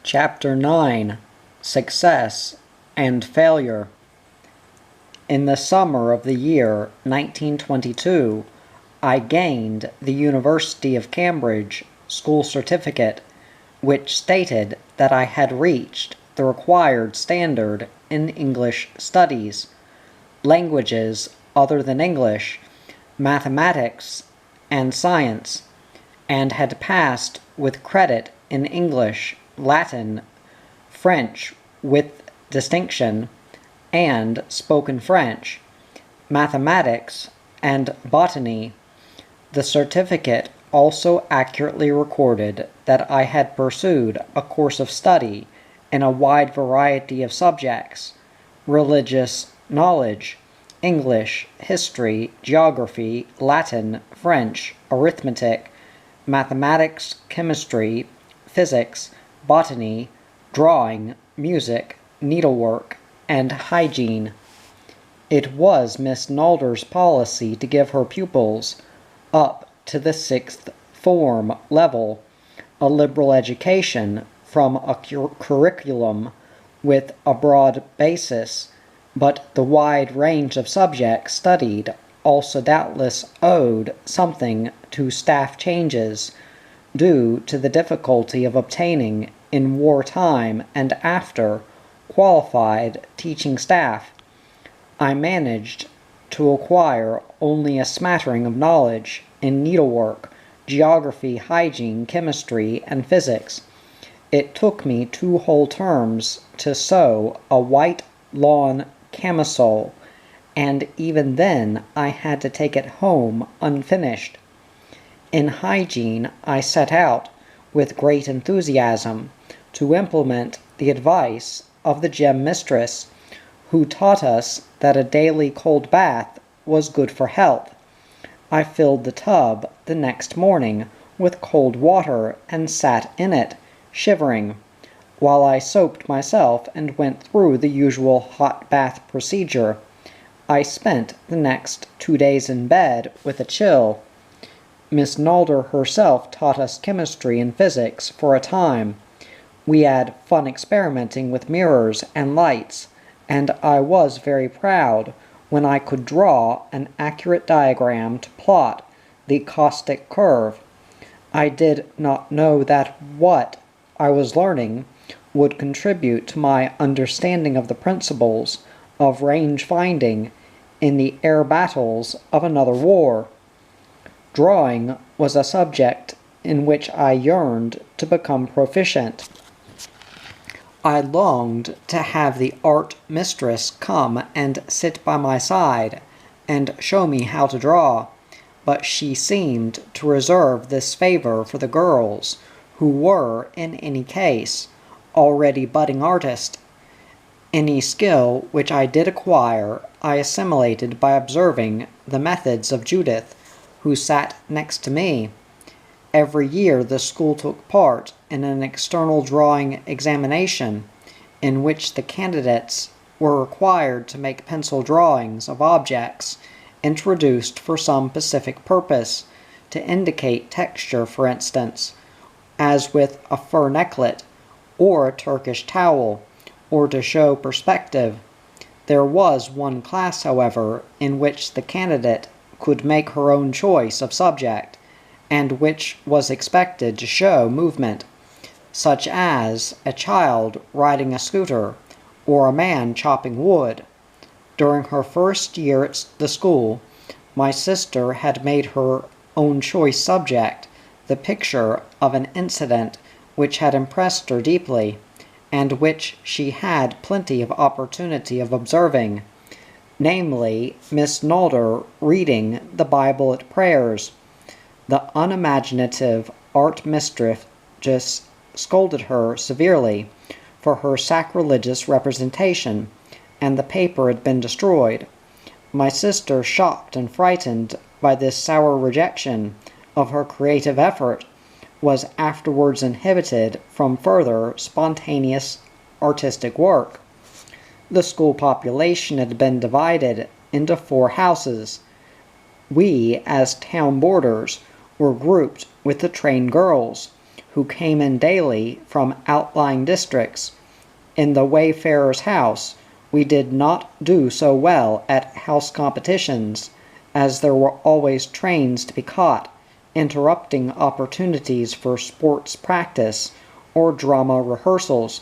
Chapter 9: Success and Failure. In the summer of the year 1922, I gained the University of Cambridge school certificate, which stated that I had reached the required standard in English studies, languages other than English, mathematics, and science, and had passed with credit in English, Latin, French with distinction, and spoken French, mathematics, and botany. The certificate also accurately recorded that I had pursued a course of study in a wide variety of subjects: religious knowledge, English, history, geography, Latin, French, arithmetic, mathematics, chemistry, physics, botany, drawing, music, needlework, and hygiene. It was Miss Nalder's policy to give her pupils, up to the sixth form level, a liberal education from a curriculum with a broad basis, but the wide range of subjects studied also doubtless owed something to staff changes, due to the difficulty of obtaining, in wartime and after, qualified teaching staff. I managed to acquire only a smattering of knowledge in needlework, geography, hygiene, chemistry, and physics. It took me 2 whole terms to sew a white lawn camisole, and even then I had to take it home unfinished. In hygiene I set out, with great enthusiasm, to implement the advice of the gem mistress, who taught us that a daily cold bath was good for health. I filled the tub the next morning with cold water and sat in it, shivering, while I soaped myself and went through the usual hot bath procedure. I spent the next 2 days in bed with a chill. Miss Nalder herself taught us chemistry and physics for a time. We had fun experimenting with mirrors and lights, and I was very proud when I could draw an accurate diagram to plot the caustic curve. I did not know that what I was learning would contribute to my understanding of the principles of range finding in the air battles of another war. Drawing was a subject in which I yearned to become proficient. I longed to have the art mistress come and sit by my side and show me how to draw, but she seemed to reserve this favor for the girls, who were, in any case, already budding artists. Any skill which I did acquire I assimilated by observing the methods of Judith, who sat next to me. Every year the school took part in an external drawing examination, in which the candidates were required to make pencil drawings of objects introduced for some specific purpose, to indicate texture, for instance, as with a fur necklet or a Turkish towel, or to show perspective. There was one class, however, in which the candidate could make her own choice of subject, and which was expected to show movement, such as a child riding a scooter, or a man chopping wood. During her first year at the school, my sister had made her own choice subject the picture of an incident which had impressed her deeply, and which she had plenty of opportunity of observing, namely Miss Nalder reading the Bible at prayers. The unimaginative art mistress just scolded her severely for her sacrilegious representation, and the paper had been destroyed. My sister, shocked and frightened by this sour rejection of her creative effort, was afterwards inhibited from further spontaneous artistic work. The school population had been divided into 4 houses. We, as town boarders, were grouped with the trained girls, who came in daily from outlying districts. In the Wayfarer's house, we did not do so well at house competitions, as there were always trains to be caught, interrupting opportunities for sports practice or drama rehearsals.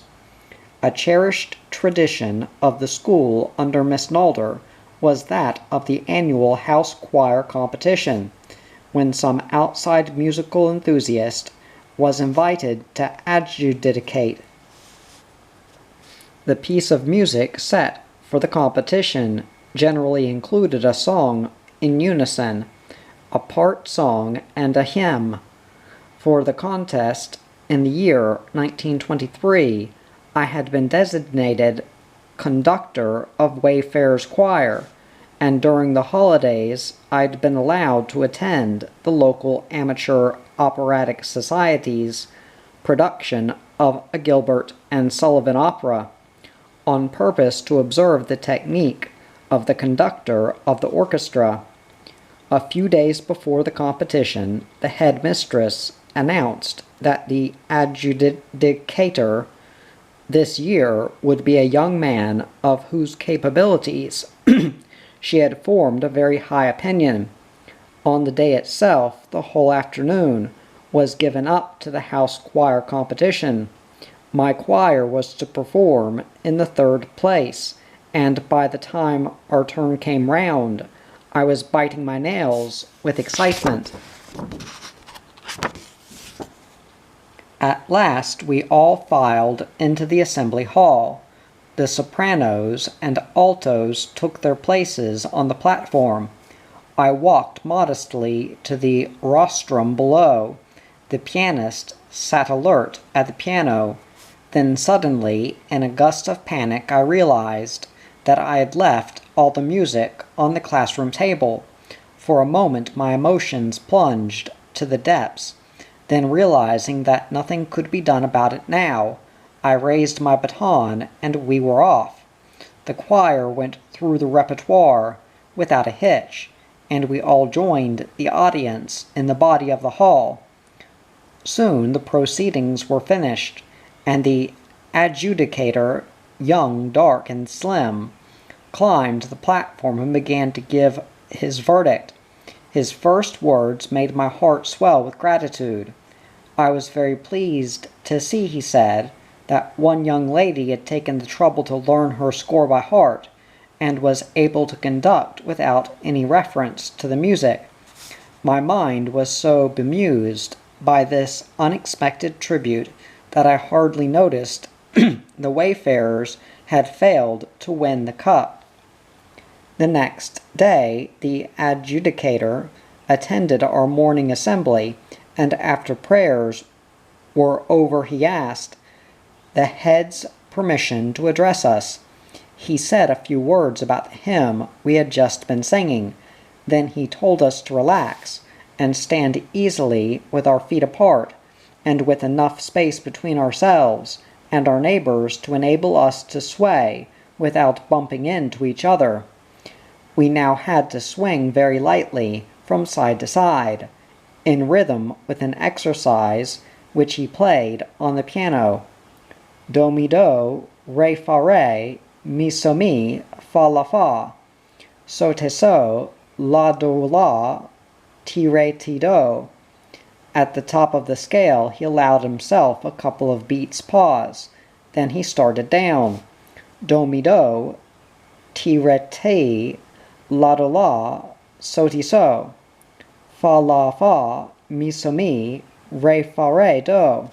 A cherished tradition of the school under Miss Nalder was that of the annual house choir competition, when some outside musical enthusiast was invited to adjudicate. The piece of music set for the competition generally included a song in unison, a part song and a hymn. For the contest in the year 1923, I had been designated conductor of Wayfarer's choir, and during the holidays I'd been allowed to attend the local amateur operatic society's production of a Gilbert and Sullivan opera, on purpose to observe the technique of the conductor of the orchestra. A few days before the competition, the headmistress announced that the adjudicator this year would be a young man of whose capabilities she had formed a very high opinion. On the day itself, the whole afternoon was given up to the house choir competition. My choir was to perform in the third place, and by the time our turn came round, I was biting my nails with excitement. At last we all filed into the assembly hall. The sopranos and altos took their places on the platform. I walked modestly to the rostrum below. The pianist sat alert at the piano. Then suddenly, in a gust of panic, I realized that I had left all the music on the classroom table. For a moment my emotions plunged to the depths. Then, realizing that nothing could be done about it now, I raised my baton and we were off. The choir went through the repertoire without a hitch, and we all joined the audience in the body of the hall. Soon the proceedings were finished, and the adjudicator, young, dark, and slim, climbed the platform and began to give his verdict. His first words made my heart swell with gratitude. I was very pleased to see, he said, that one young lady had taken the trouble to learn her score by heart, and was able to conduct without any reference to the music. My mind was so bemused by this unexpected tribute that I hardly noticed the Wayfarers had failed to win the cup. The next day the adjudicator attended our morning assembly, and after prayers were over he asked the head's permission to address us. He said a few words about the hymn we had just been singing. Then he told us to relax and stand easily with our feet apart, and with enough space between ourselves and our neighbors to enable us to sway without bumping into each other. We now had to swing very lightly from side to side, in rhythm with an exercise which he played on the piano. Do mi do, re fa re, mi so mi, fa la fa, so te so, la do la, ti re ti do. At the top of the scale he allowed himself a couple of beats pause. Then he started down. Do mi do, ti re ti, la do la, so ti so. Fa la fa, mi so mi, re fa re do.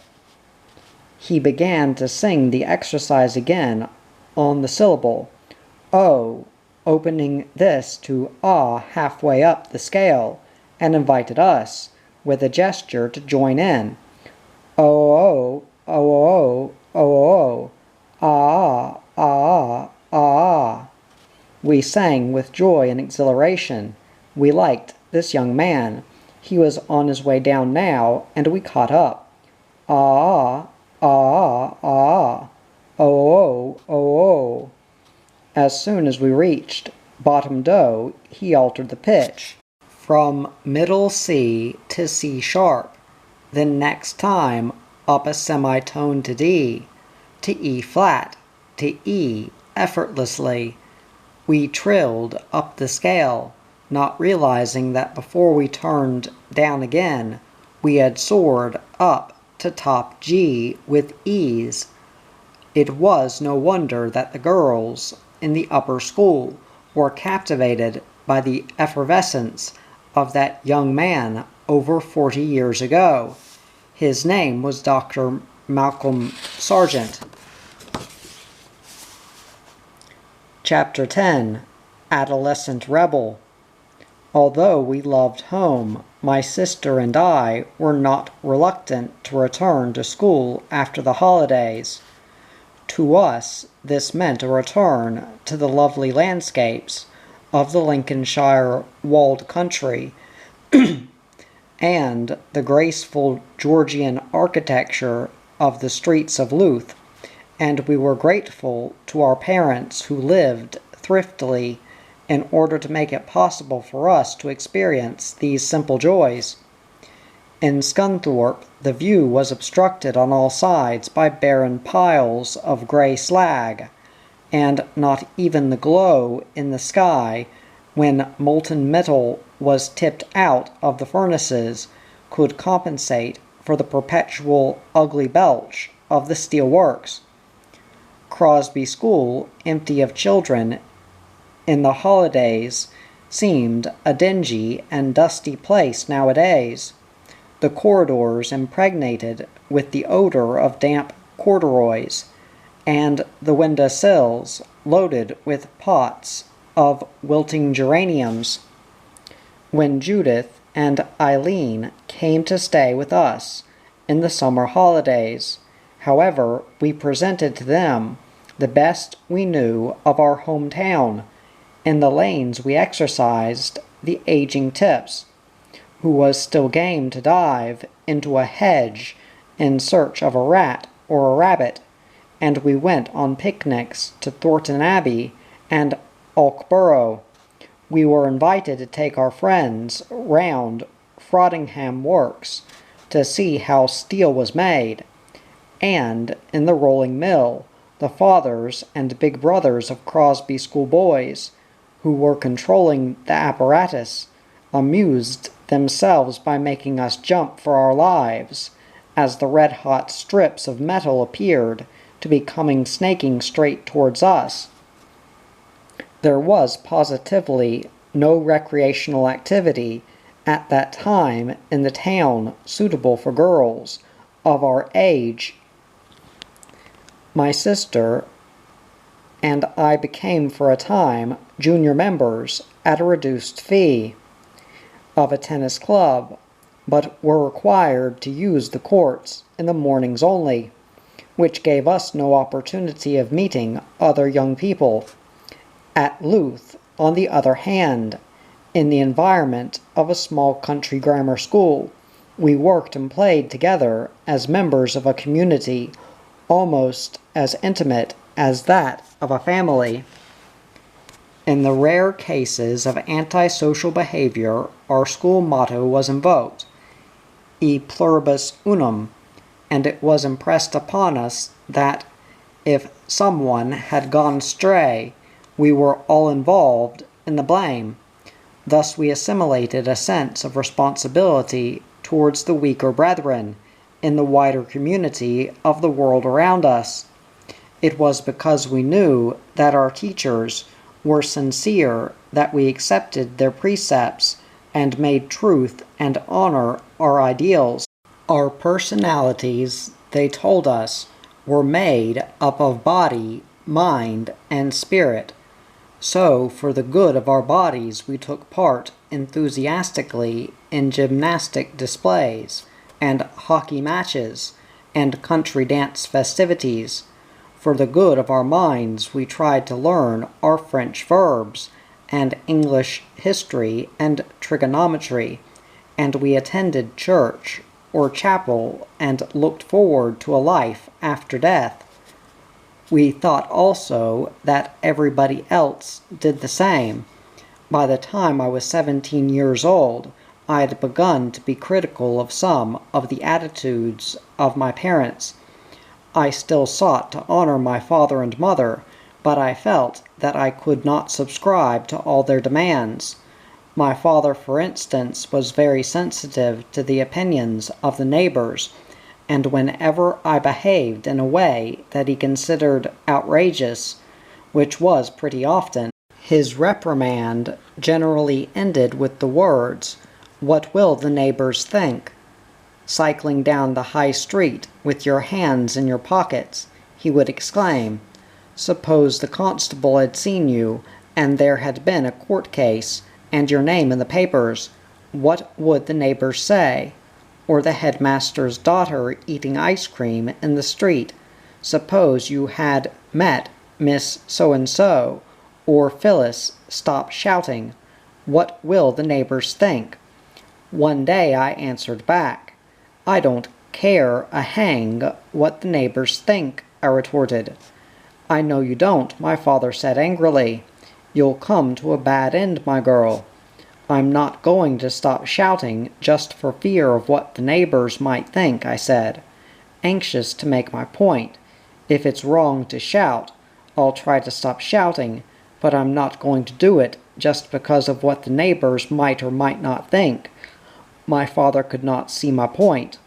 He began to sing the exercise again on the syllable O, opening this to ah halfway up the scale, and invited us, with a gesture, to join in. O, o, o, o, o, ah, ah, ah. We sang with joy and exhilaration. We liked this young man. He was on his way down now, and we caught up. Ah, ah, ah, oh, oh, oh. As soon as we reached bottom do, he altered the pitch from middle C to C sharp. Then next time up a semitone to D, to E flat, to E effortlessly. We trilled up the scale, not realizing that before we turned down again, we had soared up to top G with ease. It was no wonder that the girls in the upper school were captivated by the effervescence of that young man over 40 years ago. His name was Dr. Malcolm Sargent. Chapter 10, Adolescent Rebel. Although we loved home, my sister and I were not reluctant to return to school after the holidays. To us, this meant a return to the lovely landscapes of the Lincolnshire walled country and the graceful Georgian architecture of the streets of Louth, and we were grateful to our parents who lived thriftily in order to make it possible for us to experience these simple joys. In Scunthorpe, the view was obstructed on all sides by barren piles of grey slag, and not even the glow in the sky when molten metal was tipped out of the furnaces could compensate for the perpetual ugly belch of the steel works. Crosby School, empty of children in the holidays, seemed a dingy and dusty place nowadays, the corridors impregnated with the odor of damp corduroys, and the window-sills loaded with pots of wilting geraniums. When Judith and Eileen came to stay with us in the summer holidays, however, we presented to them the best we knew of our hometown. In the lanes we exercised the aging Tips, who was still game to dive into a hedge in search of a rat or a rabbit, and we went on picnics to Thornton Abbey and Alkborough. We were invited to take our friends round Frothingham Works to see how steel was made, and in the rolling mill, the fathers and big brothers of Crosby School boys, who were controlling the apparatus, amused themselves by making us jump for our lives, as the red-hot strips of metal appeared to be coming snaking straight towards us. There was positively no recreational activity at that time in the town suitable for girls of our age. My sister and I became for a time junior members at a reduced fee of a tennis club, but were required to use the courts in the mornings only, which gave us no opportunity of meeting other young people. At Louth, on the other hand, in the environment of a small country grammar school, we worked and played together as members of a community almost as intimate as that of a family. In the rare cases of antisocial behavior, our school motto was invoked, E pluribus unum, and it was impressed upon us that if someone had gone astray, we were all involved in the blame. Thus we assimilated a sense of responsibility towards the weaker brethren in the wider community of the world around us. It was because we knew that our teachers were sincere that we accepted their precepts and made truth and honor our ideals. Our personalities, they told us, were made up of body, mind, and spirit. So, for the good of our bodies, we took part enthusiastically in gymnastic displays, and hockey matches, and country dance festivities. For the good of our minds, we tried to learn our French verbs, and English history and trigonometry, and we attended church or chapel and looked forward to a life after death. We thought also that everybody else did the same. By the time I was 17 years old, I had begun to be critical of some of the attitudes of my parents. I still sought to honor my father and mother, but I felt that I could not subscribe to all their demands. My father, for instance, was very sensitive to the opinions of the neighbors, and whenever I behaved in a way that he considered outrageous, which was pretty often, his reprimand generally ended with the words, "What will the neighbors think?" Cycling down the high street with your hands in your pockets, he would exclaim, "Suppose the constable had seen you, and there had been a court case, and your name in the papers, what would the neighbors say?" Or the headmaster's daughter eating ice cream in the street. Suppose you had met Miss So-and-so, or Phyllis, stop shouting. What will the neighbors think? One day I answered back. "I don't care a hang what the neighbors think," I retorted. "I know you don't," my father said angrily. "You'll come to a bad end, my girl." "I'm not going to stop shouting just for fear of what the neighbors might think," I said, anxious to make my point. "If it's wrong to shout, I'll try to stop shouting, but I'm not going to do it just because of what the neighbors might or might not think." My father could not see my point.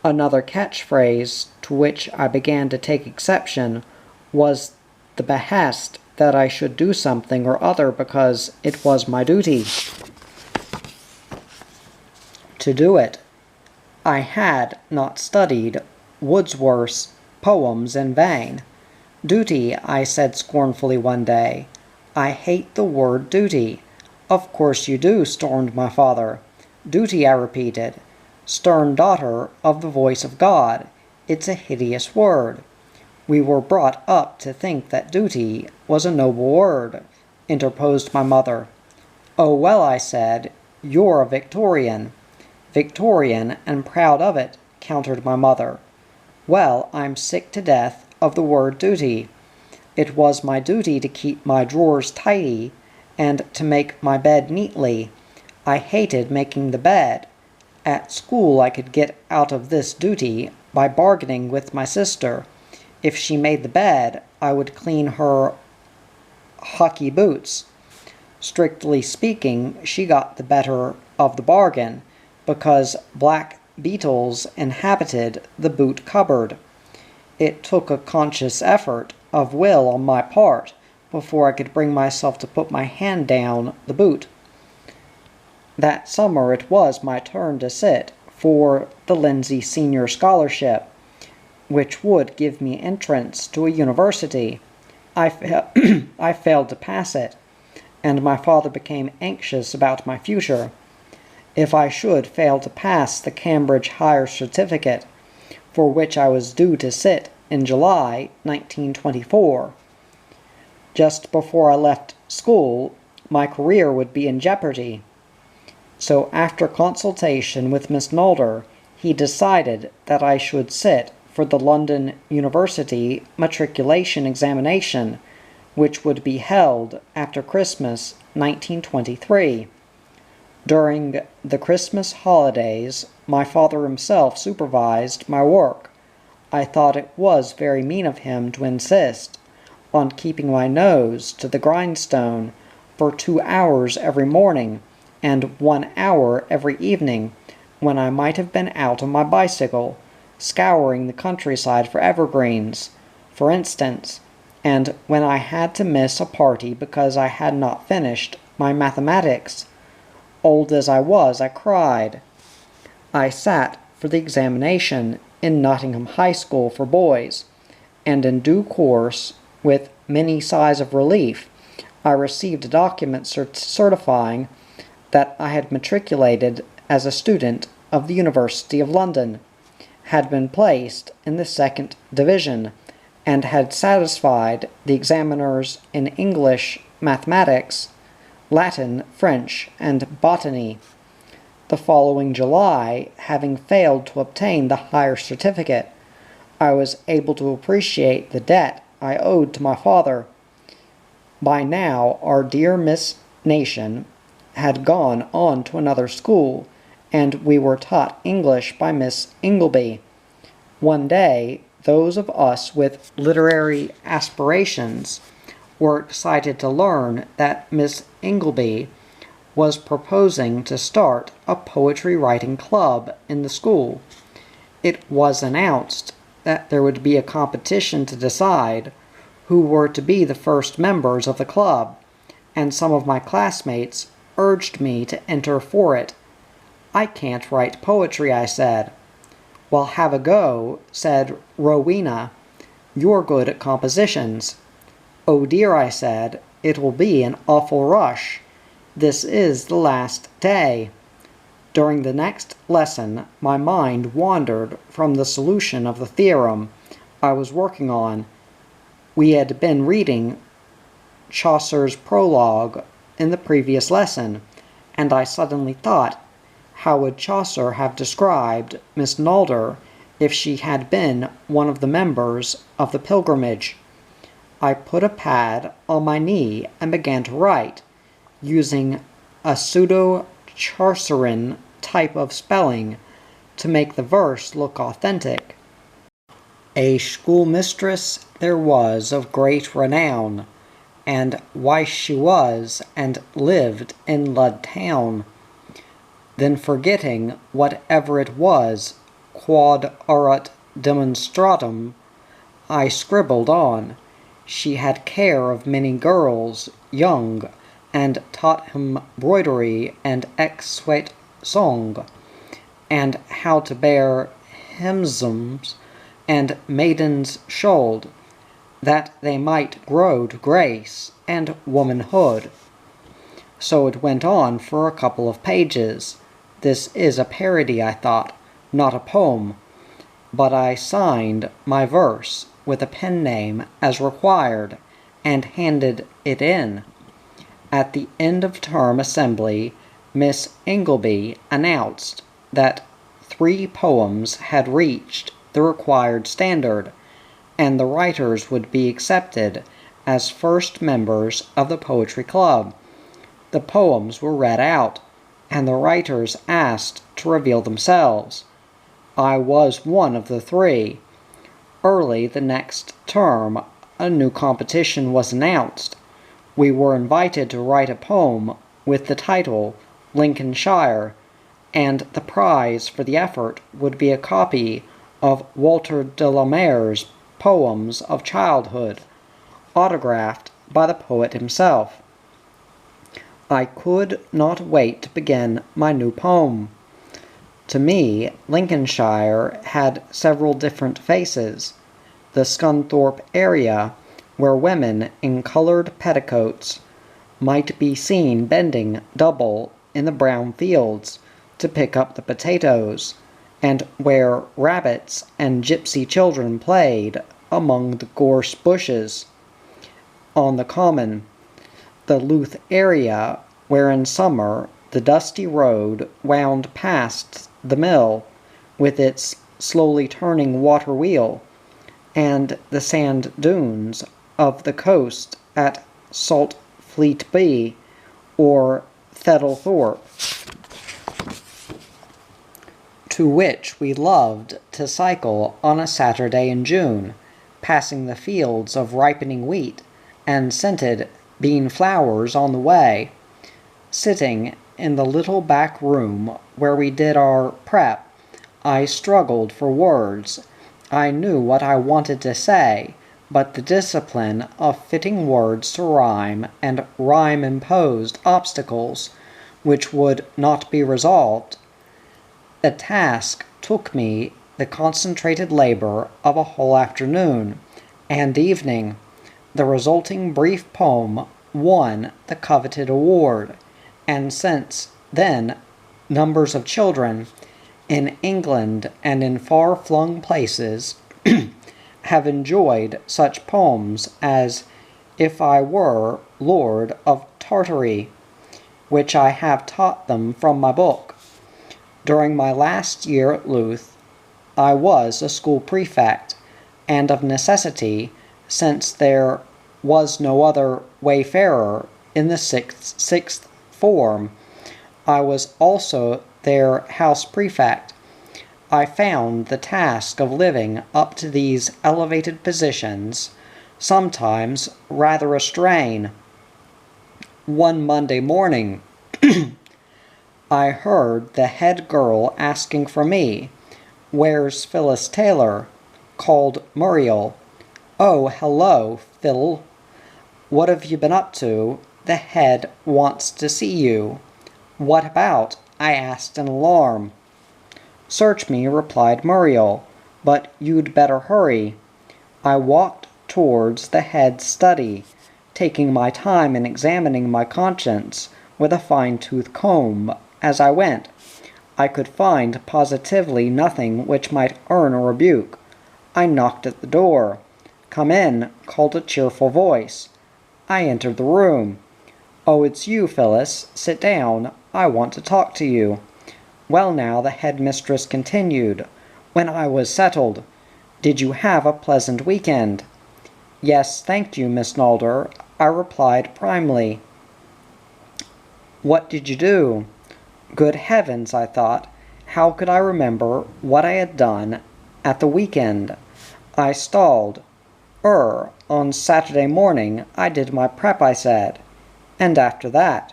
Another catchphrase to which I began to take exception was the behest that I should do something or other because it was my duty to do it. I had not studied Wordsworth's poems in vain. "Duty," I said scornfully one day. "I hate the word duty." "Of course you do," stormed my father. "Duty," I repeated. "Stern daughter of the voice of God. It's a hideous word." "We were brought up to think that duty was a noble word," interposed my mother. "Oh, well," I said, "you're a Victorian." "Victorian, and proud of it," countered my mother. "Well, I'm sick to death of the word duty. It was my duty to keep my drawers tidy and to make my bed neatly. I hated making the bed. At school I could get out of this duty by bargaining with my sister. If she made the bed, I would clean her hockey boots. Strictly speaking, she got the better of the bargain, because black beetles inhabited the boot cupboard. It took a conscious effort of will on my part before I could bring myself to put my hand down the boot. That summer it was my turn to sit for the Lindsay Senior Scholarship, which would give me entrance to a university. I failed to pass it, and my father became anxious about my future. If I should fail to pass the Cambridge Higher Certificate, for which I was due to sit in July 1924, just before I left school, my career would be in jeopardy. So after consultation with Miss Nolder, he decided that I should sit for the London University matriculation examination, which would be held after Christmas 1923. During the Christmas holidays, my father himself supervised my work. I thought it was very mean of him to insist on keeping my nose to the grindstone for 2 hours every morning and 1 hour every evening, when I might have been out on my bicycle, scouring the countryside for evergreens, for instance, and when I had to miss a party because I had not finished my mathematics. Old as I was, I cried. I sat for the examination in Nottingham High School for boys, and in due course, with many sighs of relief, I received a document certifying that I had matriculated as a student of the University of London, had been placed in the 2nd Division, and had satisfied the examiners in English, mathematics, Latin, French, and botany. The following July, having failed to obtain the higher certificate, I was able to appreciate the debt I owed to my father. By now, our dear Miss Nation had gone on to another school, and we were taught English by Miss Ingleby. One day, those of us with literary aspirations were excited to learn that Miss Ingleby was proposing to start a poetry writing club in the school. It was announced that there would be a competition to decide who were to be the first members of the club, and some of my classmates urged me to enter for it. "I can't write poetry," I said. "Well, have a go," said Rowena. "You're good at compositions." "Oh dear," I said, "it will be an awful rush. This is the last day." During the next lesson, my mind wandered from the solution of the theorem I was working on. We had been reading Chaucer's prologue in the previous lesson, and I suddenly thought, how would Chaucer have described Miss Nalder if she had been one of the members of the pilgrimage? I put a pad on my knee and began to write, using a pseudo-Chaucerian type of spelling to make the verse look authentic. A schoolmistress there was of great renown, and wife she was, and lived in Lud town. Then forgetting whatever it was, quod erat demonstratum, I scribbled on. She had care of many girls young, and taught him broidery and exsuet song, and how to bear hemsums and maidens' should, that they might grow to grace and womanhood. So it went on for a couple of pages. This is a parody, I thought, not a poem, but I signed my verse with a pen name as required, and handed it in. At the end of term assembly, Miss Ingleby announced that 3 poems had reached the required standard, and the writers would be accepted as first members of the poetry club. The poems were read out, and the writers asked to reveal themselves. I was one of the 3. Early the next term, a new competition was announced. We were invited to write a poem with the title Lincolnshire, and the prize for the effort would be a copy of Walter de la Mare's Poems of Childhood, autographed by the poet himself. I could not wait to begin my new poem. To me, Lincolnshire had several different faces. The Scunthorpe area, where women in colored petticoats might be seen bending double in the brown fields to pick up the potatoes, and where rabbits and gypsy children played among the gorse bushes. On the common, the Louth area, where in summer the dusty road wound past the mill with its slowly turning water wheel, and the sand dunes of the coast at Saltfleet or Thettlethorpe, to which we loved to cycle on a Saturday in June, passing the fields of ripening wheat and scented bean flowers on the way. Sitting in the little back room where we did our prep, I struggled for words. I knew what I wanted to say, but the discipline of fitting words to rhyme and rhyme imposed obstacles which would not be resolved. The task took me the concentrated labor of a whole afternoon and evening. The resulting brief poem won the coveted award, and since then numbers of children in England and in far-flung places have enjoyed such poems as If I Were Lord of Tartary, which I have taught them from my book. During my last year at Louth, I was a school prefect, and of necessity, since there was no other wayfarer in the sixth form, I was also their house prefect. I found the task of living up to these elevated positions sometimes rather a strain. One Monday morning, I heard the head girl asking for me. "Where's Phyllis Taylor?" called Muriel. "Oh, hello, Phil. What have you been up to? The head wants to see you." "What about?" I asked in alarm. "Search me," replied Muriel, "but you'd better hurry." I walked towards the head's study, taking my time in examining my conscience with a fine-tooth comb as I went. I could find positively nothing which might earn a rebuke. I knocked at the door. "Come in," called a cheerful voice. I entered the room. "Oh, it's you, Phyllis. Sit down. I want to talk to you." "Well now," the headmistress continued, when I was settled, "did you have a pleasant weekend?" "Yes, thank you, Miss Nalder," I replied primly. "What did you do?" Good heavens, I thought, how could I remember what I had done at the weekend? I stalled. On Saturday morning I did my prep, I said. "And after that?"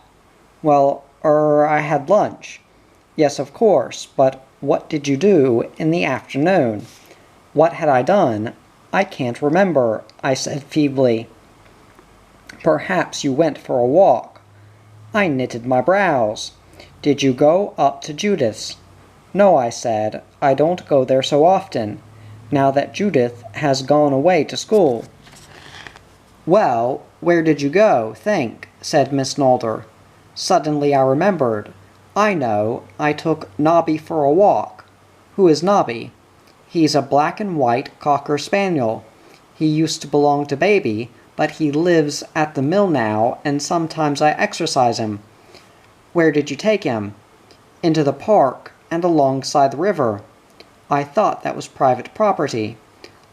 "Well, I had lunch." "Yes, of course, but what did you do in the afternoon?" What had I done? "I can't remember," I said feebly. "Perhaps you went for a walk." I knitted my brows. "Did you go up to Judith's?" "No," I said, "I don't go there so often, now that Judith has gone away to school." "Well, where did you go, think?" said Miss Nalder. Suddenly I remembered. "I know, I took Nobby for a walk." "Who is Nobby?" "He's a black and white cocker spaniel. He used to belong to Baby, but he lives at the mill now, and sometimes I exercise him." "Where did you take him?" "Into the park and alongside the river." I thought that was private property.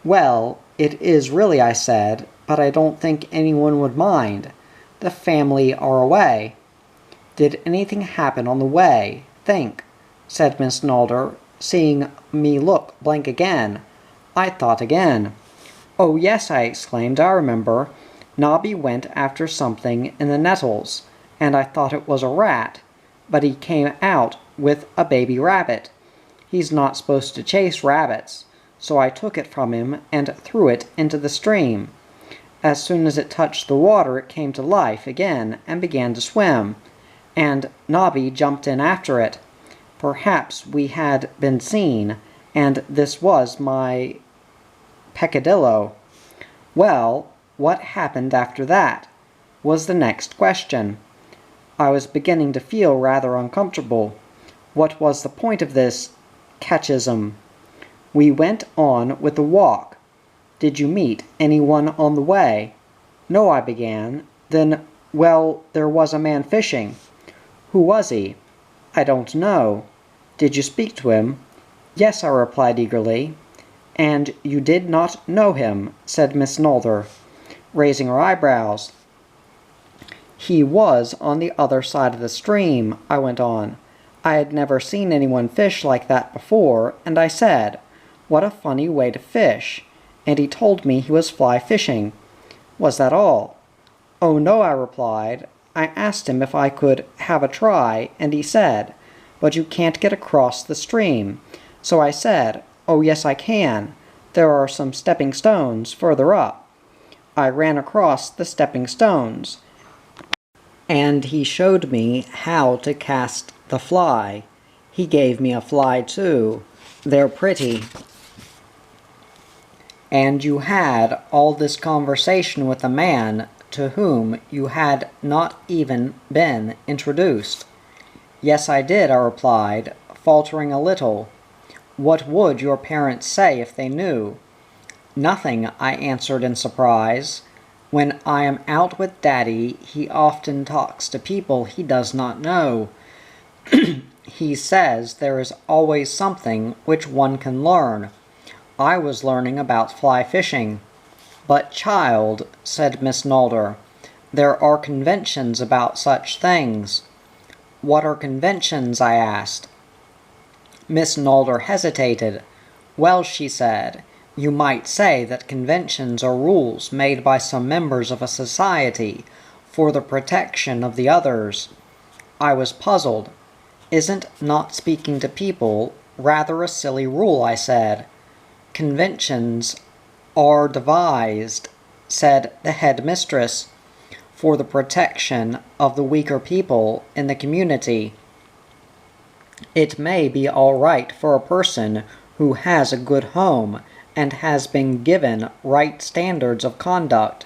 "Well, it is really," I said, "but I don't think anyone would mind. The family are away." "Did anything happen on the way, think?" said Miss Nalder, seeing me look blank again. I thought again. "Oh, yes," I exclaimed, "I remember. Nobby went after something in the nettles, and I thought it was a rat, but he came out with a baby rabbit. He's not supposed to chase rabbits, so I took it from him and threw it into the stream. As soon as it touched the water it came to life again and began to swim, and Nobby jumped in after it. Perhaps we had been seen, and this was my peccadillo." "Well, what happened after that?" was the next question. I was beginning to feel rather uncomfortable. What was the point of this catechism? "We went on with the walk." "Did you meet anyone on the way?" "No," I began. "Then, well, there was a man fishing." "Who was he?" "I don't know." "Did you speak to him?" "Yes," I replied eagerly. "And you did not know him?" said Miss Nalder, raising her eyebrows. "He was on the other side of the stream," I went on. I had never seen anyone fish like that before, and I said, "What a funny way to fish," and he told me he was fly fishing. Was that all? "Oh, no," I replied. "I asked him if I could have a try, and he said, 'But you can't get across the stream.' So I said, 'Oh, yes, I can. There are some stepping stones further up.' I ran across the stepping stones, and he showed me how to cast the fly. He gave me a fly, too. They're pretty." "And you had all this conversation with a man to whom you had not even been introduced?" "Yes, I did," I replied, faltering a little. "What would your parents say if they knew?" "Nothing," I answered in surprise. "When I am out with Daddy, he often talks to people he does not know. He says there is always something which one can learn. I was learning about fly fishing." "But, child," said Miss Nalder, "there are conventions about such things." "What are conventions?" I asked. Miss Nalder hesitated. "Well," she said, "you might say that conventions are rules made by some members of a society for the protection of the others." I was puzzled. "Isn't not speaking to people rather a silly rule?" I said. "Conventions are devised," said the headmistress, "for the protection of the weaker people in the community. It may be all right for a person who has a good home and has been given right standards of conduct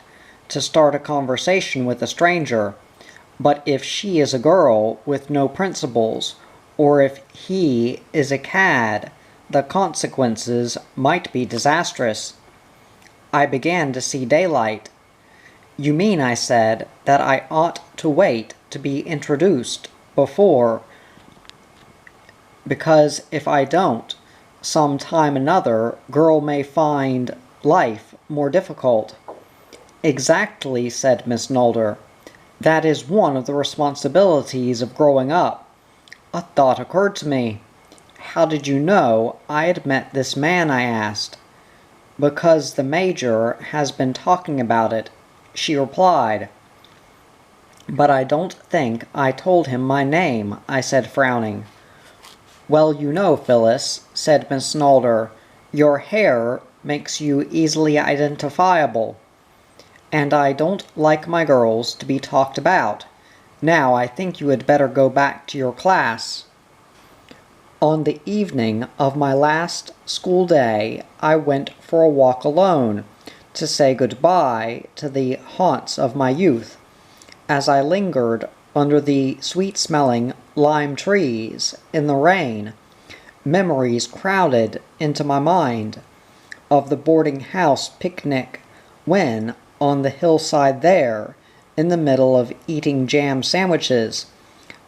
to start a conversation with a stranger, but if she is a girl with no principles, or if he is a cad, the consequences might be disastrous." I began to see daylight. "You mean," I said, "that I ought to wait to be introduced because if I don't, some time another girl may find life more difficult?" "Exactly," said Miss Nalder. "That is one of the responsibilities of growing up." A thought occurred to me. "How did you know I had met this man?" I asked. "Because the Major has been talking about it," she replied. "But I don't think I told him my name," I said, frowning. "Well, you know, Phyllis," said Miss Nalder, "your hair makes you easily identifiable, and I don't like my girls to be talked about. Now I think you had better go back to your class." On the evening of my last school day, I went for a walk alone to say goodbye to the haunts of my youth. As I lingered under the sweet-smelling lime trees in the rain, memories crowded into my mind of the boarding house picnic when, on the hillside there, in the middle of eating jam sandwiches,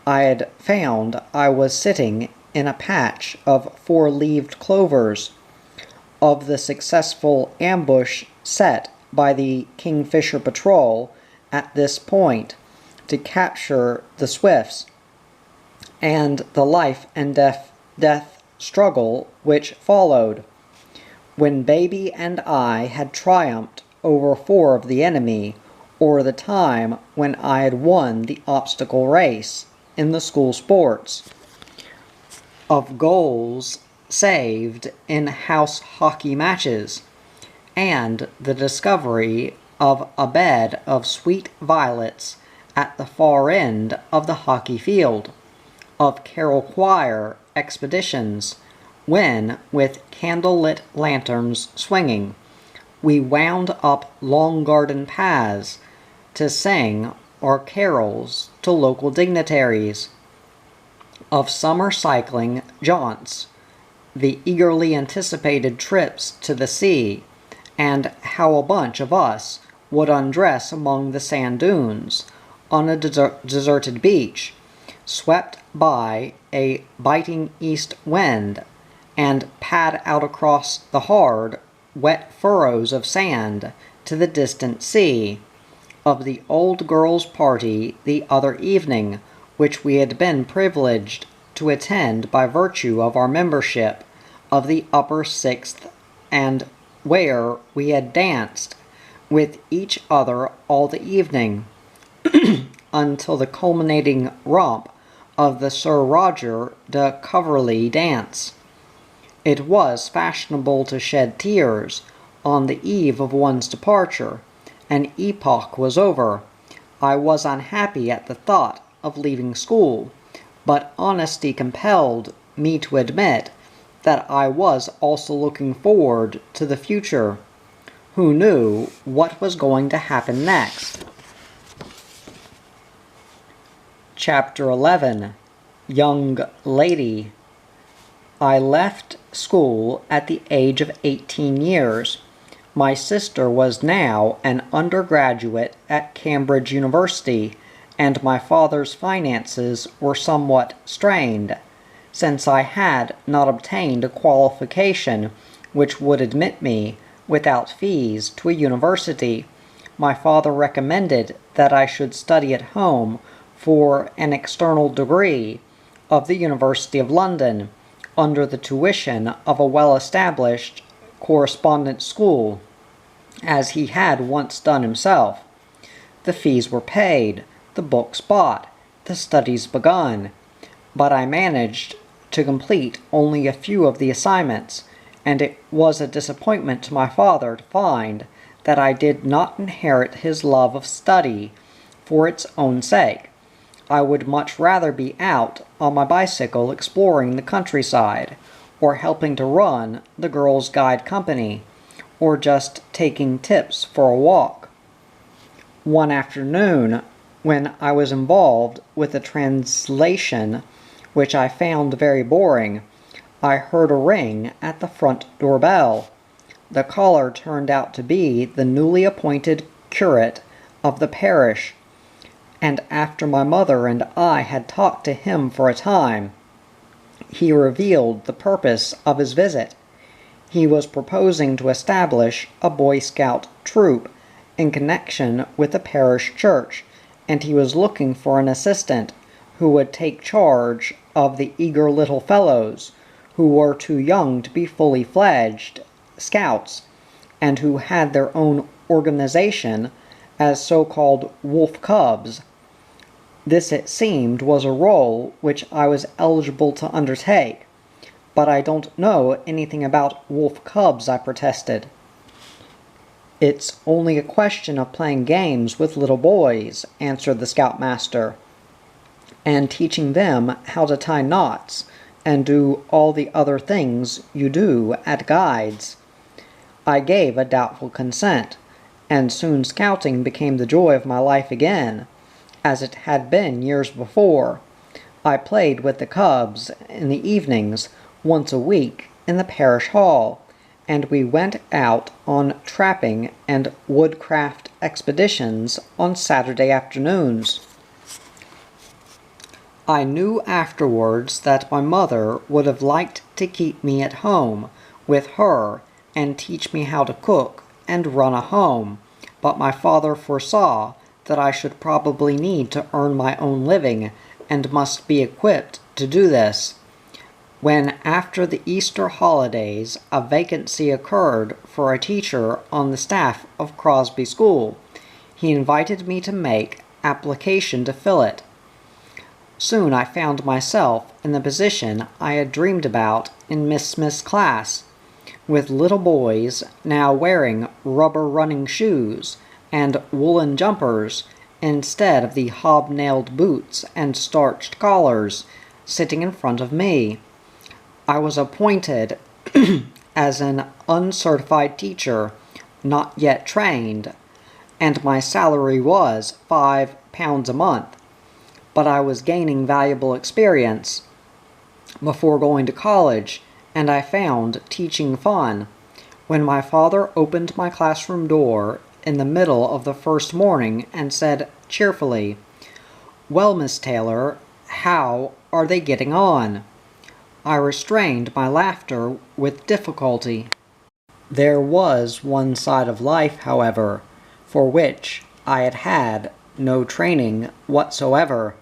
I had found I was sitting in a patch of four-leaved clovers, of the successful ambush set by the Kingfisher Patrol at this point to capture the Swifts, and the life and death struggle which followed, when Baby and I had triumphed over four of the enemy, or the time when I had won the obstacle race in the school sports, of goals saved in house hockey matches, and the discovery of a bed of sweet violets at the far end of the hockey field, of carol choir expeditions, when, with candle-lit lanterns swinging, we wound up long garden paths to sing our carols to local dignitaries, of summer cycling jaunts, the eagerly anticipated trips to the sea, and how a bunch of us would undress among the sand dunes on a deserted beach, swept by a biting east wind, and pad out across the hard, wet furrows of sand to the distant sea, of the old girls' party the other evening, which we had been privileged to attend by virtue of our membership of the upper sixth, and where we had danced with each other all the evening, until the culminating romp of the Sir Roger de Coverley dance. It was fashionable to shed tears on the eve of one's departure. An epoch was over. I was unhappy at the thought of leaving school, but honesty compelled me to admit that I was also looking forward to the future. Who knew what was going to happen next? Chapter 11. Young Lady. I left school at the age of 18 years. My sister was now an undergraduate at Cambridge University, and my father's finances were somewhat strained, since I had not obtained a qualification which would admit me, without fees, to a university. My father recommended that I should study at home for an external degree of the University of London under the tuition of a well-established correspondence school, as he had once done himself. The fees were paid, the books bought, the studies begun, but I managed to complete only a few of the assignments, and it was a disappointment to my father to find that I did not inherit his love of study for its own sake. I would much rather be out on my bicycle exploring the countryside, or helping to run the Girls' Guide Company, or just taking tips for a walk. One afternoon, when I was involved with a translation which I found very boring, I heard a ring at the front doorbell. The caller turned out to be the newly appointed curate of the parish, and after my mother and I had talked to him for a time, he revealed the purpose of his visit. He was proposing to establish a Boy Scout troop in connection with the parish church, and he was looking for an assistant who would take charge of the eager little fellows who were too young to be fully fledged scouts, and who had their own organization as so-called wolf cubs. This, it seemed, was a role which I was eligible to undertake. "But I don't know anything about wolf cubs," I protested. "It's only a question of playing games with little boys," answered the scoutmaster, "and teaching them how to tie knots and do all the other things you do at guides." I gave a doubtful consent, and soon scouting became the joy of my life again, as it had been years before. I played with the cubs in the evenings once a week in the parish hall, and we went out on trapping and woodcraft expeditions on Saturday afternoons. I knew afterwards that my mother would have liked to keep me at home with her and teach me how to cook and run a home, but my father foresaw that I should probably need to earn my own living and must be equipped to do this. When, after the Easter holidays, a vacancy occurred for a teacher on the staff of Crosby School, he invited me to make application to fill it. Soon I found myself in the position I had dreamed about in Miss Smith's class, with little boys now wearing rubber running shoes and woolen jumpers instead of the hobnailed boots and starched collars sitting in front of me. I was appointed as an uncertified teacher, not yet trained, and my salary was £5 a month. But I was gaining valuable experience before going to college, and I found teaching fun. When my father opened my classroom door in the middle of the first morning and said cheerfully, "Well, Miss Taylor, how are they getting on?" I restrained my laughter with difficulty. There was one side of life, however, for which I had had no training whatsoever.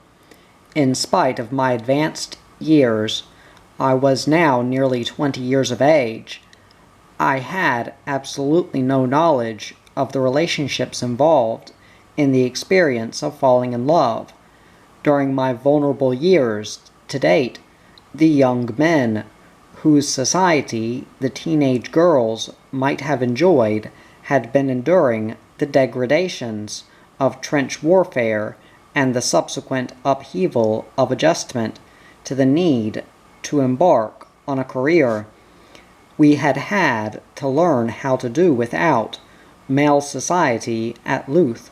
In spite of my advanced years, I was now nearly 20 years of age. I had absolutely no knowledge of the relationships involved in the experience of falling in love. During my vulnerable years to date, the young men whose society the teenage girls might have enjoyed had been enduring the degradations of trench warfare and the subsequent upheaval of adjustment to the need to embark on a career. We had had to learn how to do without male society at Louth,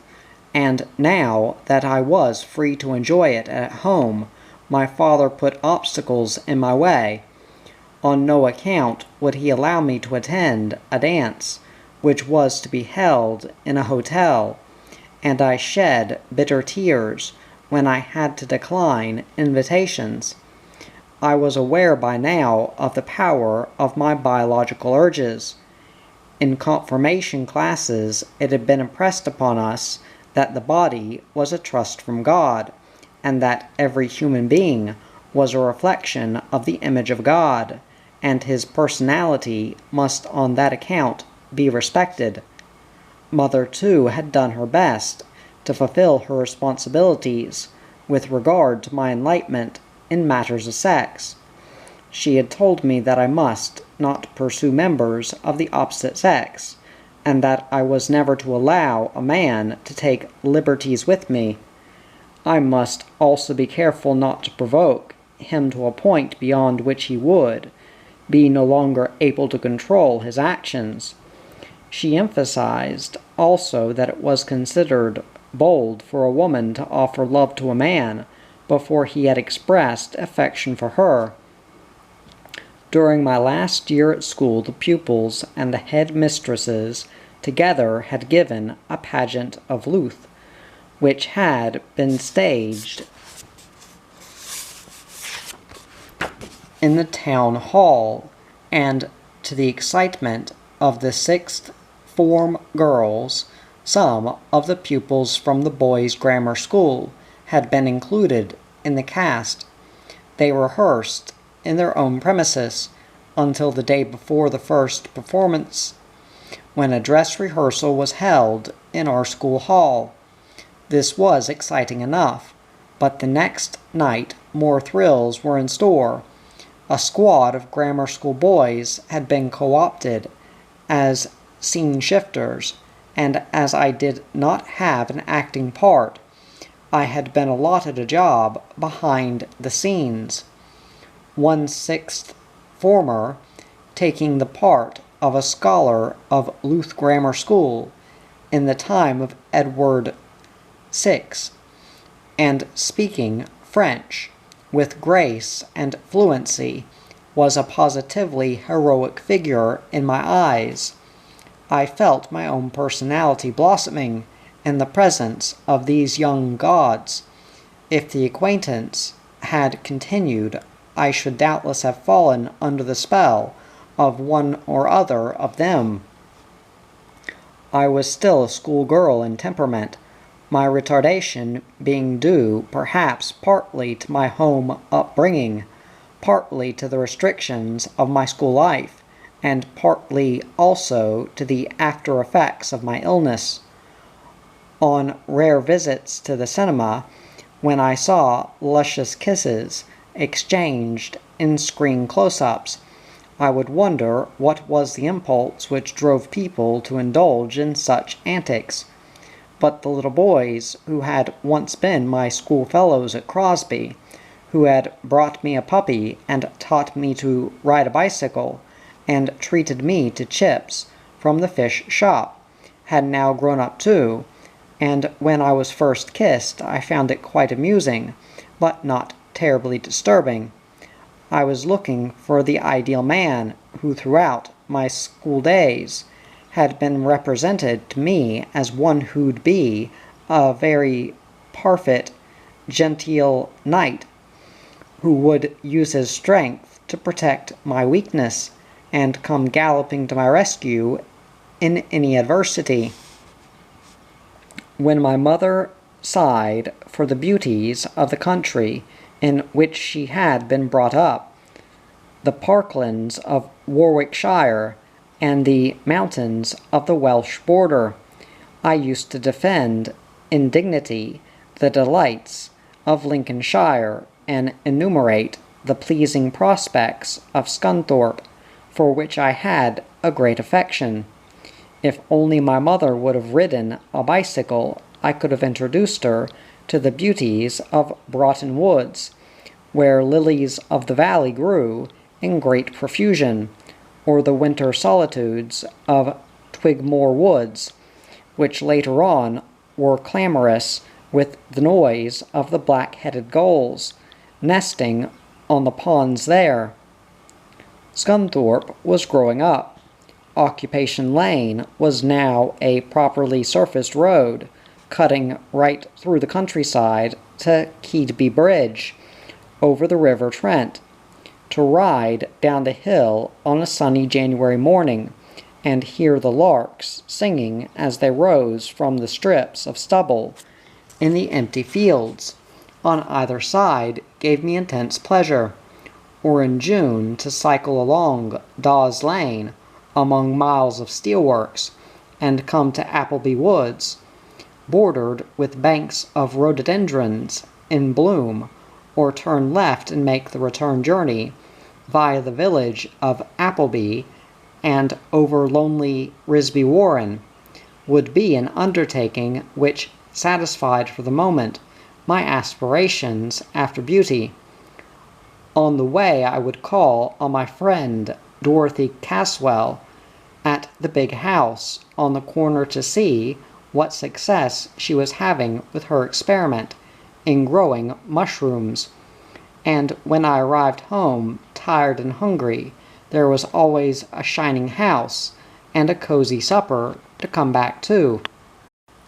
and now that I was free to enjoy it at home, my father put obstacles in my way. On no account would he allow me to attend a dance, which was to be held in a hotel, and I shed bitter tears when I had to decline invitations. I was aware by now of the power of my biological urges. In confirmation classes, it had been impressed upon us that the body was a trust from God, and that every human being was a reflection of the image of God, and his personality must on that account be respected. Mother, too, had done her best to fulfill her responsibilities with regard to my enlightenment in matters of sex. She had told me that I must not pursue members of the opposite sex, and that I was never to allow a man to take liberties with me. I must also be careful not to provoke him to a point beyond which he would be no longer able to control his actions. She emphasized also that it was considered bold for a woman to offer love to a man before he had expressed affection for her. During my last year at school, the pupils and the head mistresses together had given a pageant of Luth, which had been staged in the town hall, and to the excitement of the sixth form girls, some of the pupils from the boys' grammar school had been included in the cast. They rehearsed in their own premises until the day before the first performance, when a dress rehearsal was held in our school hall. This was exciting enough, but the next night more thrills were in store. A squad of grammar school boys had been co-opted as scene shifters, and as I did not have an acting part, I had been allotted a job behind the scenes. 1/6 former taking the part of a scholar of Luth Grammar School in the time of Edward VI, and speaking French with grace and fluency, was a positively heroic figure in my eyes. I felt my own personality blossoming in the presence of these young gods. If the acquaintance had continued, I should doubtless have fallen under the spell of one or other of them. I was still a schoolgirl in temperament, my retardation being due perhaps partly to my home upbringing, partly to the restrictions of my school life, and partly also to the after effects of my illness. On rare visits to the cinema, when I saw luscious kisses exchanged in screen close-ups, I would wonder what was the impulse which drove people to indulge in such antics. But the little boys who had once been my schoolfellows at Crosby, who had brought me a puppy and taught me to ride a bicycle, and treated me to chips from the fish shop, had now grown up too, and when I was first kissed I found it quite amusing, but not terribly disturbing. I was looking for the ideal man who throughout my school days had been represented to me as one who'd be a very parfait, genteel knight, who would use his strength to protect my weakness, and come galloping to my rescue in any adversity. When my mother sighed for the beauties of the country in which she had been brought up, the parklands of Warwickshire and the mountains of the Welsh border, I used to defend in dignity the delights of Lincolnshire and enumerate the pleasing prospects of Scunthorpe, for which I had a great affection. If only my mother would have ridden a bicycle, I could have introduced her to the beauties of Broughton Woods, where lilies of the valley grew in great profusion, or the winter solitudes of Twigmore Woods, which later on were clamorous with the noise of the black-headed gulls nesting on the ponds there. Scunthorpe was growing up. Occupation Lane was now a properly surfaced road, cutting right through the countryside to Keedby Bridge, over the River Trent, to ride down the hill on a sunny January morning, and hear the larks singing as they rose from the strips of stubble in the empty fields, on either side gave me intense pleasure, or in June to cycle along Dawes Lane among miles of steelworks and come to Appleby Woods, bordered with banks of rhododendrons in bloom, or turn left and make the return journey via the village of Appleby and over lonely Risby Warren, would be an undertaking which satisfied for the moment my aspirations after beauty. On the way I would call on my friend Dorothy Caswell at the big house on the corner to see what success she was having with her experiment in growing mushrooms, and when I arrived home tired and hungry, there was always a shining house and a cozy supper to come back to.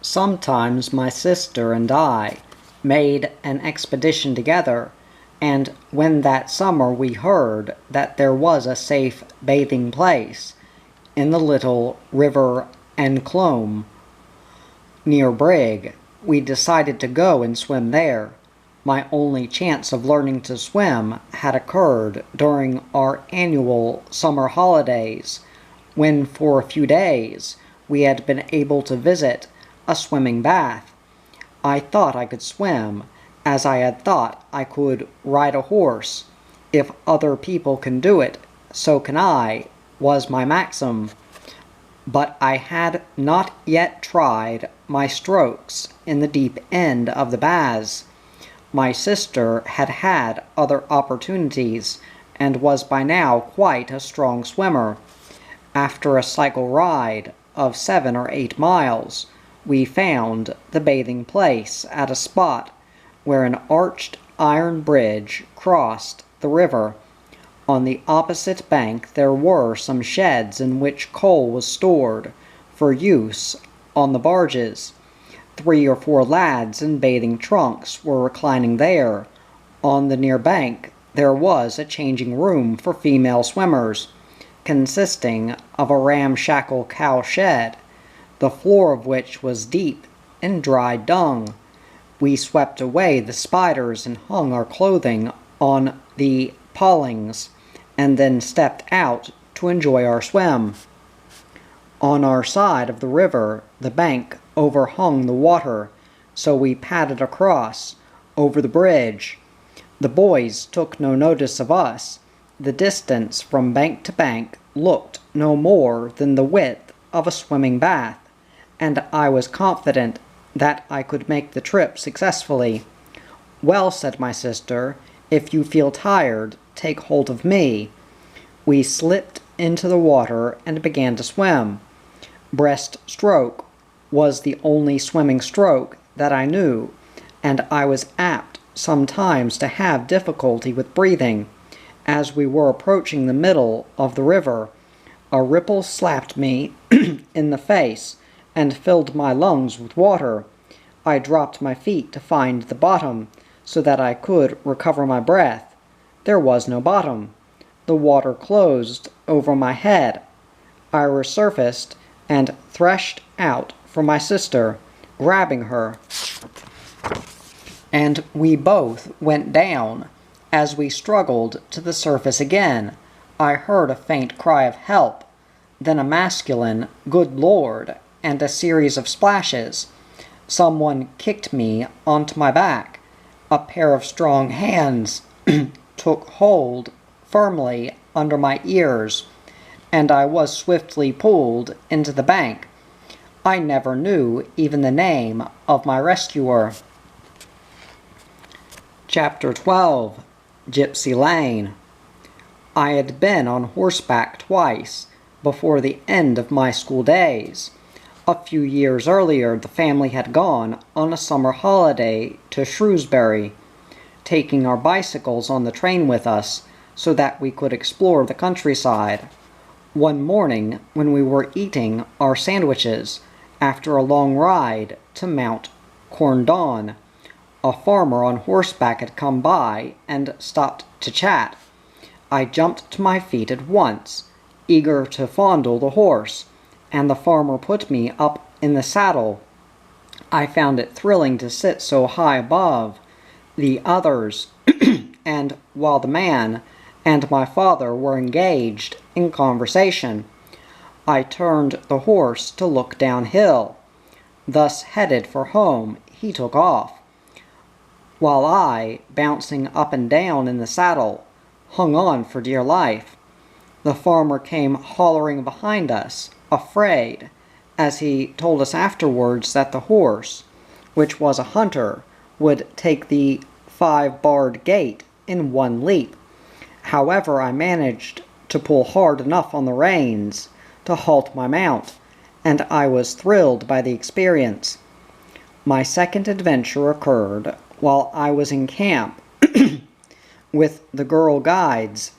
Sometimes my sister and I made an expedition together, and when that summer we heard that there was a safe bathing place in the little river Enclome near Brigg, we decided to go and swim there. My only chance of learning to swim had occurred during our annual summer holidays, when for a few days we had been able to visit a swimming bath. I thought I could swim, as I had thought I could ride a horse. If other people can do it, so can I, was my maxim. But I had not yet tried my strokes in the deep end of the baths. My sister had had other opportunities, and was by now quite a strong swimmer. After a cycle ride of 7 or 8 miles, we found the bathing place at a spot where an arched iron bridge crossed the river. On the opposite bank there were some sheds in which coal was stored for use on the barges. 3 or 4 lads in bathing trunks were reclining there. On the near bank there was a changing room for female swimmers, consisting of a ramshackle cow shed, the floor of which was deep in dried dung. We swept away the spiders and hung our clothing on the palings, and then stepped out to enjoy our swim. On our side of the river, the bank overhung the water, so we padded across over the bridge. The boys took no notice of us. The distance from bank to bank looked no more than the width of a swimming bath, and I was confident that I could make the trip successfully. "Well," said my sister, "if you feel tired, take hold of me." We slipped into the water and began to swim. Breaststroke was the only swimming stroke that I knew, and I was apt sometimes to have difficulty with breathing. As we were approaching the middle of the river, a ripple slapped me in the face and filled my lungs with water. I dropped my feet to find the bottom, so that I could recover my breath. There was no bottom. The water closed over my head. I resurfaced and threshed out for my sister, grabbing her, and we both went down. As we struggled to the surface again, I heard a faint cry of help, then a masculine "Good Lord," and a series of splashes. Someone kicked me onto my back. A pair of strong hands took hold firmly under my ears, and I was swiftly pulled into the bank. I never knew even the name of my rescuer. Chapter 12. Gypsy Lane. I had been on horseback twice before the end of my school days. A few years earlier, the family had gone on a summer holiday to Shrewsbury, taking our bicycles on the train with us so that we could explore the countryside. One morning, when we were eating our sandwiches after a long ride to Mount Corndon, a farmer on horseback had come by and stopped to chat. I jumped to my feet at once, eager to fondle the horse, and the farmer put me up in the saddle. I found it thrilling to sit so high above the others, and while the man and my father were engaged in conversation, I turned the horse to look downhill. Thus headed for home, he took off, while I, bouncing up and down in the saddle, hung on for dear life. The farmer came hollering behind us, afraid, as he told us afterwards that the horse, which was a hunter, would take the 5-barred gate in one leap. However, I managed to pull hard enough on the reins to halt my mount, and I was thrilled by the experience. My second adventure occurred while I was in camp with the girl guides.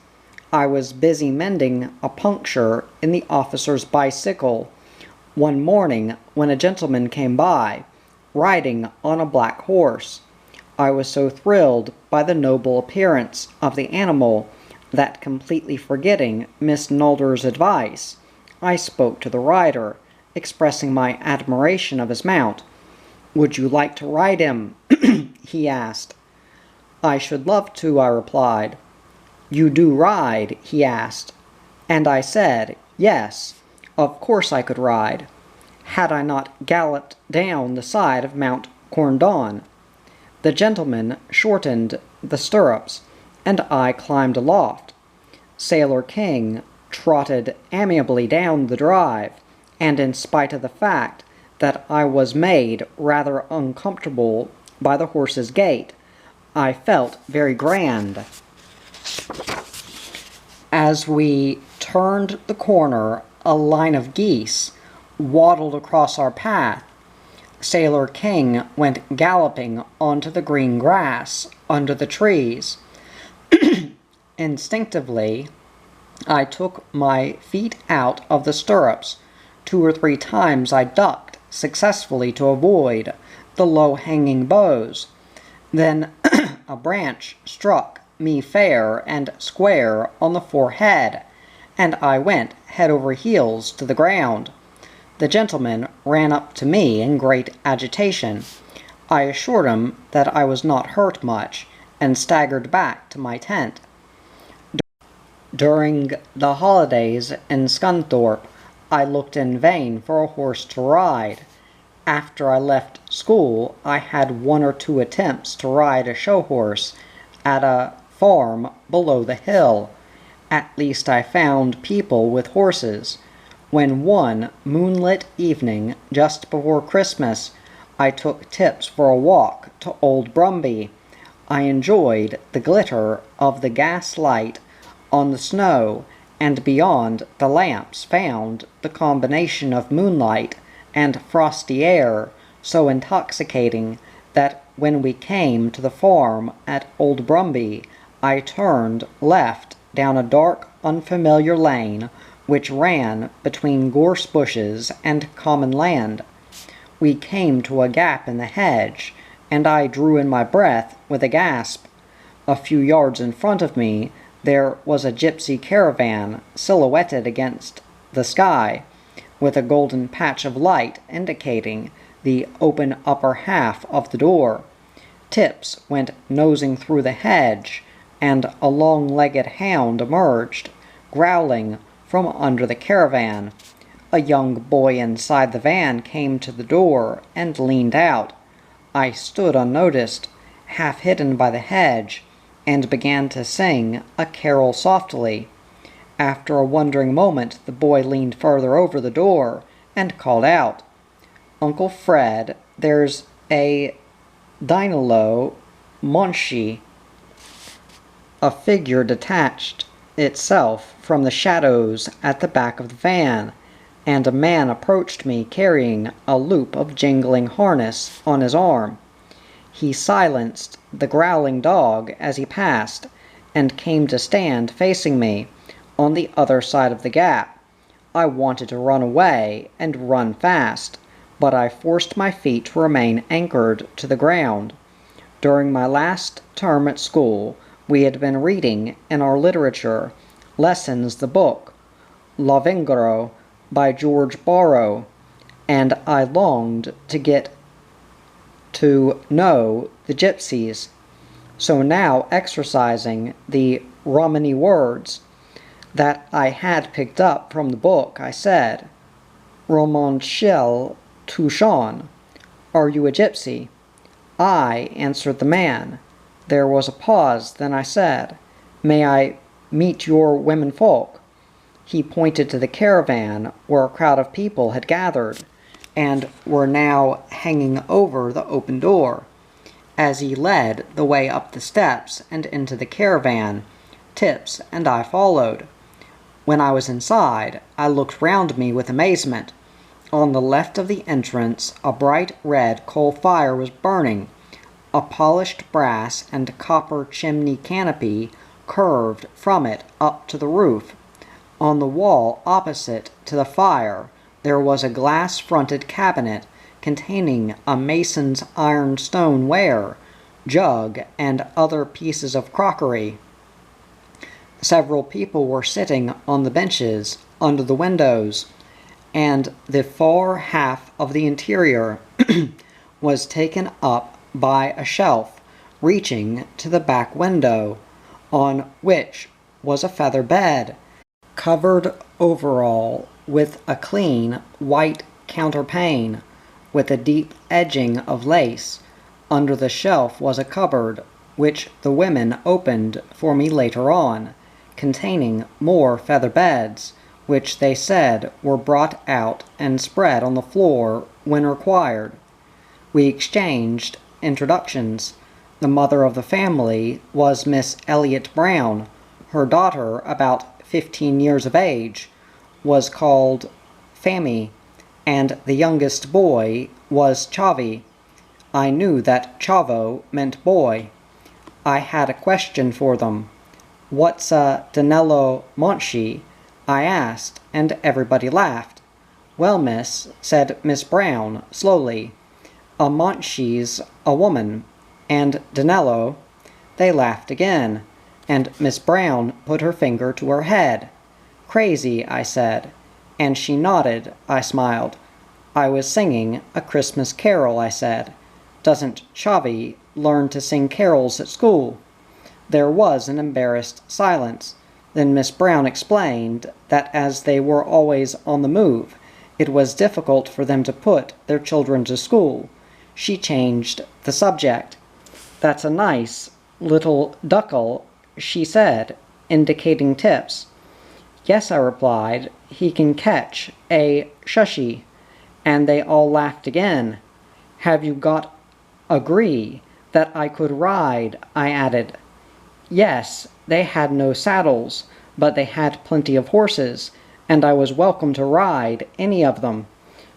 I was busy mending a puncture in the officer's bicycle one morning when a gentleman came by, riding on a black horse. I was so thrilled by the noble appearance of the animal that, completely forgetting Miss Nalder's advice, I spoke to the rider, expressing my admiration of his mount. "Would you like to ride him?" he asked. "I should love to," I replied. "You do ride?" he asked. And I said, yes, of course I could ride, had I not galloped down the side of Mount Corndon. The gentleman shortened the stirrups, and I climbed aloft. Sailor King trotted amiably down the drive, and in spite of the fact that I was made rather uncomfortable by the horse's gait, I felt very grand. As we turned the corner, a line of geese waddled across our path. Sailor King went galloping onto the green grass under the trees. Instinctively, I took my feet out of the stirrups. 2 or 3 times I ducked successfully to avoid the low-hanging boughs. Then a branch struck me fair and square on the forehead, and I went head over heels to the ground. The gentleman ran up to me in great agitation. I assured him that I was not hurt much, and staggered back to my tent. During the holidays in Scunthorpe, I looked in vain for a horse to ride. After I left school, I had 1 or 2 attempts to ride a show horse at a farm below the hill. At least I found people with horses. When one moonlit evening just before Christmas, I took Tips for a walk to Old Brumby, I enjoyed the glitter of the gas light on the snow, and beyond the lamps found the combination of moonlight and frosty air so intoxicating that when we came to the farm at Old Brumby, I turned left down a dark, unfamiliar lane which ran between gorse bushes and common land. We came to a gap in the hedge, and I drew in my breath with a gasp. A few yards in front of me there was a gypsy caravan silhouetted against the sky, with a golden patch of light indicating the open upper half of the door. Tips went nosing through the hedge, and a long-legged hound emerged, growling from under the caravan. A young boy inside the van came to the door and leaned out. I stood unnoticed, half hidden by the hedge, and began to sing a carol softly. After a wondering moment, the boy leaned further over the door and called out, "Uncle Fred, there's a Dynalo Monshi." A figure detached itself from the shadows at the back of the van, and a man approached me carrying a loop of jingling harness on his arm. He silenced the growling dog as he passed, and came to stand facing me on the other side of the gap. I wanted to run away and run fast, but I forced my feet to remain anchored to the ground. During my last term at school, we had been reading in our literature lessons the book Lavengro by George Borrow, and I longed to get to know the gypsies. So now, exercising the Romany words that I had picked up from the book, I said, Romanchel Touchon, are you a gypsy? I, answered the man. There was a pause, then I said, May I meet your womenfolk? He pointed to the caravan where a crowd of people had gathered and were now hanging over the open door. As he led the way up the steps and into the caravan, Tips and I followed. When I was inside, I looked round me with amazement. On the left of the entrance, a bright red coal fire was burning. A polished brass and copper chimney canopy curved from it up to the roof. On the wall opposite to the fire, there was a glass-fronted cabinet containing a mason's ironstone ware, jug, and other pieces of crockery. Several people were sitting on the benches under the windows, and the far half of the interior was taken up by a shelf reaching to the back window, on which was a feather bed, covered over all with a clean white counterpane, with a deep edging of lace. Under the shelf was a cupboard, which the women opened for me later on, containing more feather beds, which they said were brought out and spread on the floor when required. We exchanged introductions. The mother of the family was Miss Elliot Brown. Her daughter, about 15 years of age, was called Fammy, and the youngest boy was Chavi. I knew that Chavo meant boy. I had a question for them. What's a Danilo Monchi? I asked, and everybody laughed. Well, miss, said Miss Brown, slowly, a Monchi's a woman, and Danilo. They laughed again, and Miss Brown put her finger to her head. Crazy, I said, and she nodded. I smiled. I was singing a Christmas carol, I said. Doesn't Chavi learn to sing carols at school? There was an embarrassed silence. Then Miss Brown explained that as they were always on the move, it was difficult for them to put their children to school. She changed the subject. That's a nice little duckle, she said, indicating Tips. Yes, I replied, he can catch a shushy. And they all laughed again. Have you got agree that I could ride? I added. Yes, they had no saddles, but they had plenty of horses, and I was welcome to ride any of them.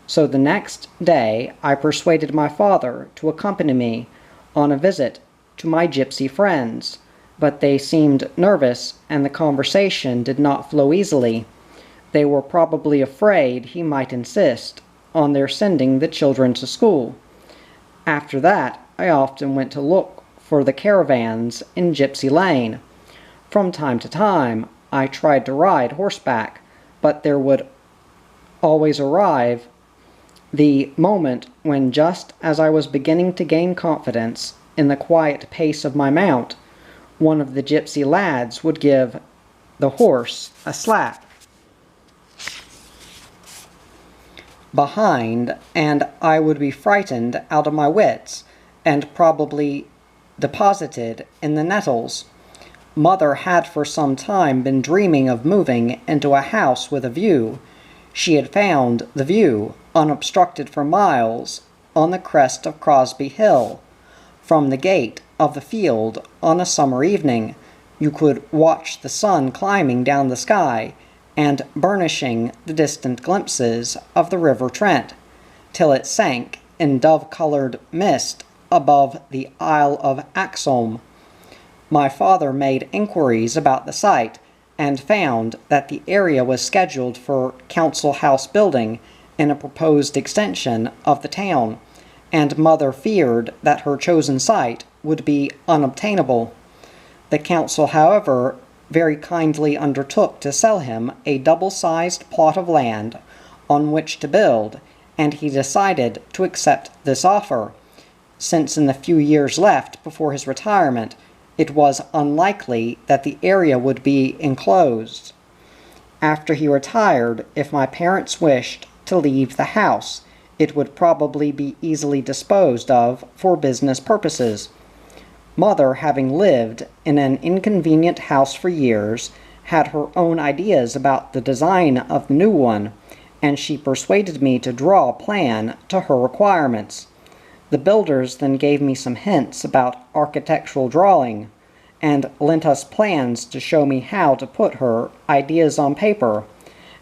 So the next day I persuaded my father to accompany me on a visit to my gypsy friends, but they seemed nervous and the conversation did not flow easily. They were probably afraid he might insist on their sending the children to school. After that, I often went to look for the caravans in Gypsy Lane. From time to time, I tried to ride horseback, but there would always arrive the moment when, just as I was beginning to gain confidence in the quiet pace of my mount, one of the gypsy lads would give the horse a slap behind, and I would be frightened out of my wits, and probably deposited in the nettles. Mother had for some time been dreaming of moving into a house with a view. She had found the view, unobstructed for miles, on the crest of Crosby Hill. From the gate of the field on a summer evening, you could watch the sun climbing down the sky and burnishing the distant glimpses of the River Trent, till it sank in dove-colored mist above the Isle of Axholme. My father made inquiries about the site and found that the area was scheduled for council house building in a proposed extension of the town, and Mother feared that her chosen site would be unobtainable. The council, however, very kindly undertook to sell him a double-sized plot of land on which to build, and he decided to accept this offer, since in the few years left before his retirement it was unlikely that the area would be enclosed. After he retired, if my parents wished to leave the house, it would probably be easily disposed of for business purposes. Mother, having lived in an inconvenient house for years, had her own ideas about the design of the new one, and she persuaded me to draw a plan to her requirements. The builders then gave me some hints about architectural drawing, and lent us plans to show me how to put her ideas on paper,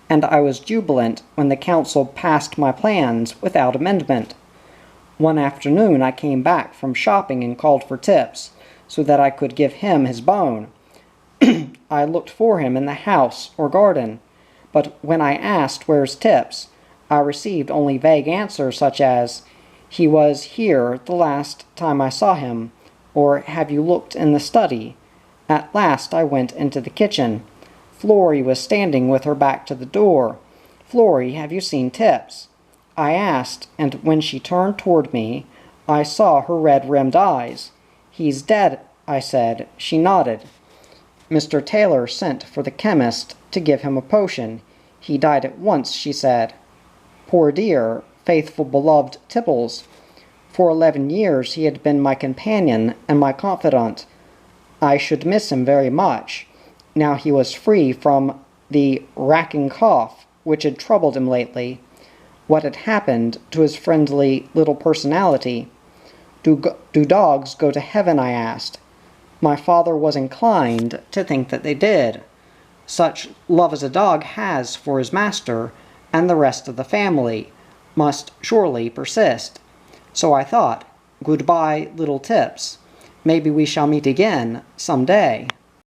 and I was jubilant when the council passed my plans without amendment. One afternoon I came back from shopping and called for Tips, so that I could give him his bone. I looked for him in the house or garden, but when I asked where's Tips, I received only vague answers such as, "He was here the last time I saw him," or "Have you looked in the study?" At last I went into the kitchen. Florrie was standing with her back to the door. "Florrie, have you seen Tips?" I asked, and when she turned toward me, I saw her red-rimmed eyes. "He's dead," I said. She nodded. "Mr. Taylor sent for the chemist to give him a potion. He died at once," she said. Poor dear, faithful, beloved Tipples. For 11 years he had been my companion and my confidant. I should miss him very much, now he was free from the racking cough which had troubled him lately. What had happened to his friendly little personality? Do dogs go to heaven, I asked. My father was inclined to think that they did. Such love as a dog has for his master and the rest of the family must surely persist. So I thought, goodbye, little Tips. Maybe we shall meet again some day.